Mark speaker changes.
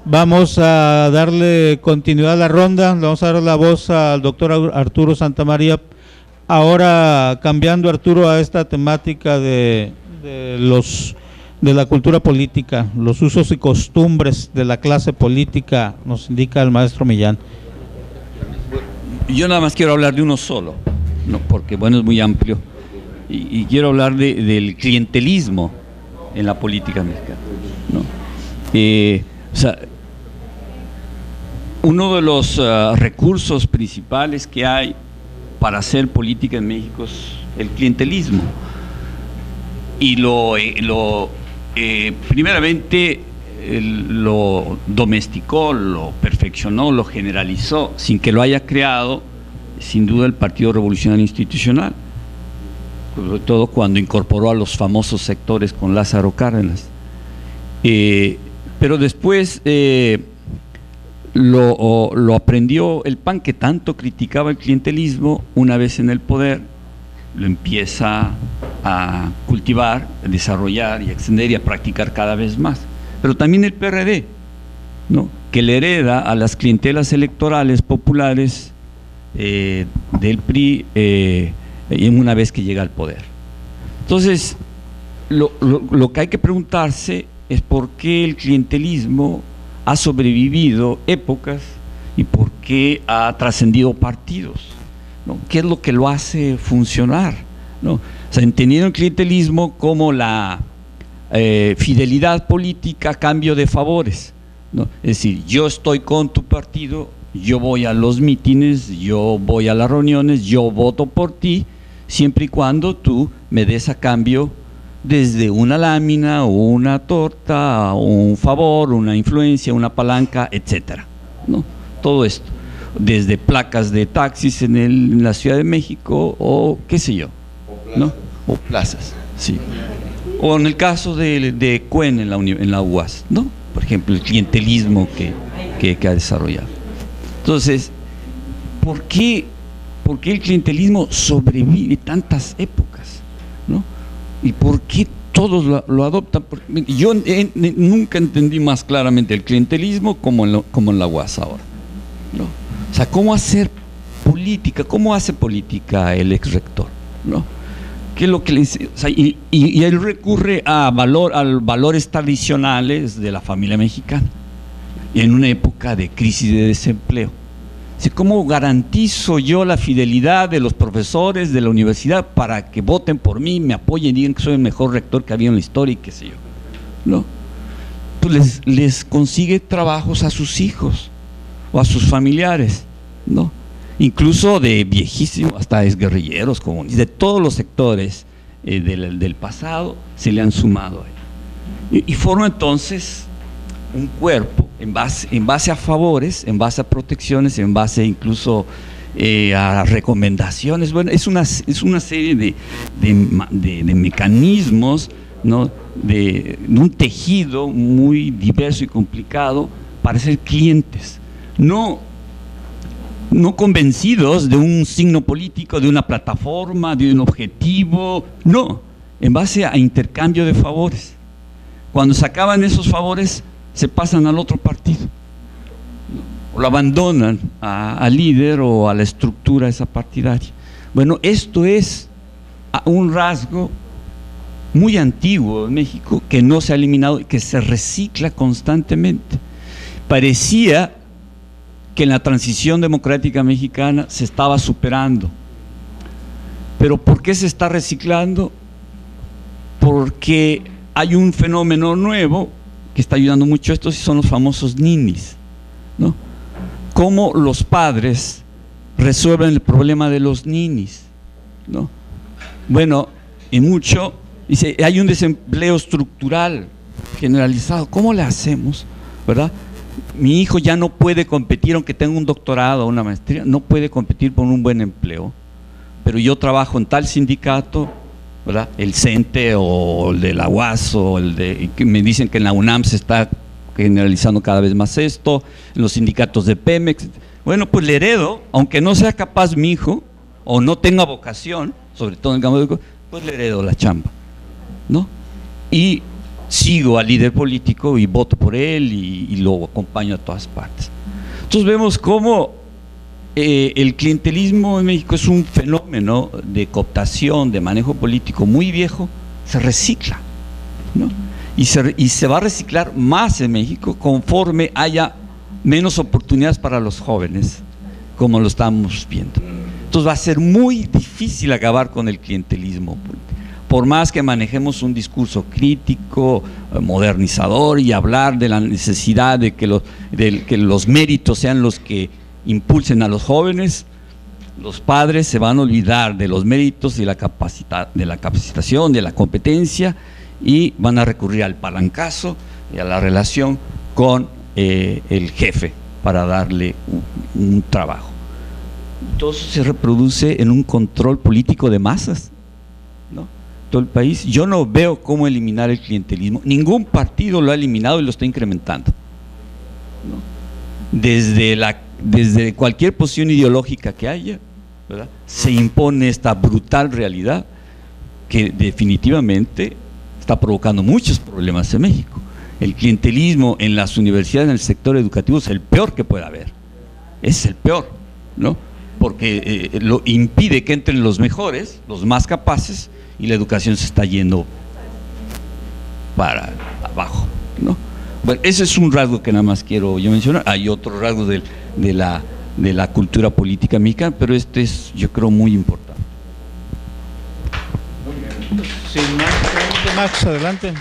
Speaker 1: Vamos a darle continuidad a la ronda. Le vamos a dar la voz al doctor Arturo Santamaría. Ahora cambiando, Arturo, a esta temática de la cultura política, los usos y costumbres de la clase política, nos indica el maestro Millán.
Speaker 2: Yo nada más quiero hablar de uno solo, no, porque bueno, es muy amplio, y quiero hablar del clientelismo en la política mexicana, ¿no? O sea, uno de los recursos principales que hay para hacer política en México es el clientelismo, y primeramente lo domesticó, lo perfeccionó, lo generalizó, sin que lo haya creado, sin duda, el Partido Revolucionario Institucional, sobre todo cuando incorporó a los famosos sectores con Lázaro Cárdenas. Pero después lo aprendió el PAN, que tanto criticaba el clientelismo. Una vez en el poder, lo empieza a cultivar, a desarrollar y a extender y a practicar cada vez más. Pero también el PRD, ¿no?, que le hereda a las clientelas electorales populares del PRI una vez que llega al poder. Entonces, lo que hay que preguntarse es por qué el clientelismo ha sobrevivido épocas y por qué ha trascendido partidos, ¿no? ¿Qué es lo que lo hace funcionar, ¿no? O sea, entendiendo el clientelismo como la fidelidad política a cambio de favores, ¿no? Es decir, yo estoy con tu partido, yo voy a los mítines, yo voy a las reuniones, yo voto por ti, siempre y cuando tú me des a cambio desde una lámina o una torta, o un favor, una influencia, una palanca, etcétera, ¿no? Todo esto, desde placas de taxis en la Ciudad de México o qué sé yo, ¿no? O plazas, sí. O en el caso de Cuen en la UAS, ¿no? Por ejemplo, el clientelismo que ha desarrollado. Entonces, ¿por qué el clientelismo sobrevive tantas épocas, ¿no? ¿Y por qué todos lo adoptan? Yo nunca entendí más claramente el clientelismo como en la UAS ahora, ¿no? O sea, ¿cómo hacer política? ¿Cómo hace política el ex rector, ¿no? ¿Qué es lo que le dice? O sea, y él recurre a valores tradicionales de la familia mexicana en una época de crisis de desempleo. ¿Cómo garantizo yo la fidelidad de los profesores de la universidad para que voten por mí, me apoyen, digan que soy el mejor rector que había en la historia y qué sé yo, ¿no? Pues les consigue trabajos a sus hijos o a sus familiares, ¿no? Incluso de viejísimos hasta exguerrilleros, comunistas, de todos los sectores del pasado se le han sumado ahí. Y forma entonces un cuerpo en base a favores, en base a protecciones, en base incluso a recomendaciones. Bueno, es una serie de mecanismos, ¿no?, de un tejido muy diverso y complicado para ser clientes, no convencidos de un signo político, de una plataforma, de un objetivo, no, en base a intercambio de favores. Cuando se acaban esos favores, se pasan al otro partido, o lo abandonan al líder o a la estructura esa partidaria. Bueno, esto es un rasgo muy antiguo en México que no se ha eliminado y que se recicla constantemente. Parecía que en la transición democrática mexicana se estaba superando. ¿Pero por qué se está reciclando? Porque hay un fenómeno nuevo que está ayudando mucho a esto, y son los famosos ninis, ¿no? Cómo los padres resuelven el problema de los ninis, ¿no? Bueno, y mucho, dice, hay un desempleo estructural generalizado. ¿Cómo le hacemos, verdad? Mi hijo ya no puede competir, aunque tenga un doctorado o una maestría, no puede competir por un buen empleo, pero yo trabajo en tal sindicato, ¿verdad?, el CENTE o el de la UAS, o que me dicen que en la UNAM se está generalizando cada vez más esto, en los sindicatos de Pemex. Bueno, pues le heredo, aunque no sea capaz mi hijo, o no tenga vocación, sobre todo en el campo de, pues le heredo la chamba, ¿no? Y sigo al líder político y voto por él y lo acompaño a todas partes. Entonces vemos cómo el clientelismo en México es un fenómeno de cooptación, de manejo político muy viejo, se recicla, ¿no? Y se va a reciclar más en México conforme haya menos oportunidades para los jóvenes, como lo estamos viendo. Entonces va a ser muy difícil acabar con el clientelismo, por más que manejemos un discurso crítico, modernizador, y hablar de la necesidad de que los méritos sean los que impulsen a los jóvenes. Los padres se van a olvidar de los méritos y de la capacitación, de la competencia, y van a recurrir al palancazo y a la relación con el jefe para darle un trabajo. Todo eso se reproduce en un control político de masas, ¿no? Todo el país. Yo no veo cómo eliminar el clientelismo. Ningún partido lo ha eliminado y lo está incrementando, ¿no? Desde cualquier posición ideológica que haya, ¿verdad?, se impone esta brutal realidad que definitivamente está provocando muchos problemas en México. El clientelismo en las universidades, en el sector educativo, es el peor que puede haber. Es el peor, ¿no? Porque lo impide que entren los mejores, los más capaces, y la educación se está yendo para abajo, ¿no? Bueno, ese es un rasgo que nada más quiero yo mencionar. Hay otros rasgos de la cultura política mexicana, pero este es, yo creo, muy importante.
Speaker 1: Sin más, Max, adelante.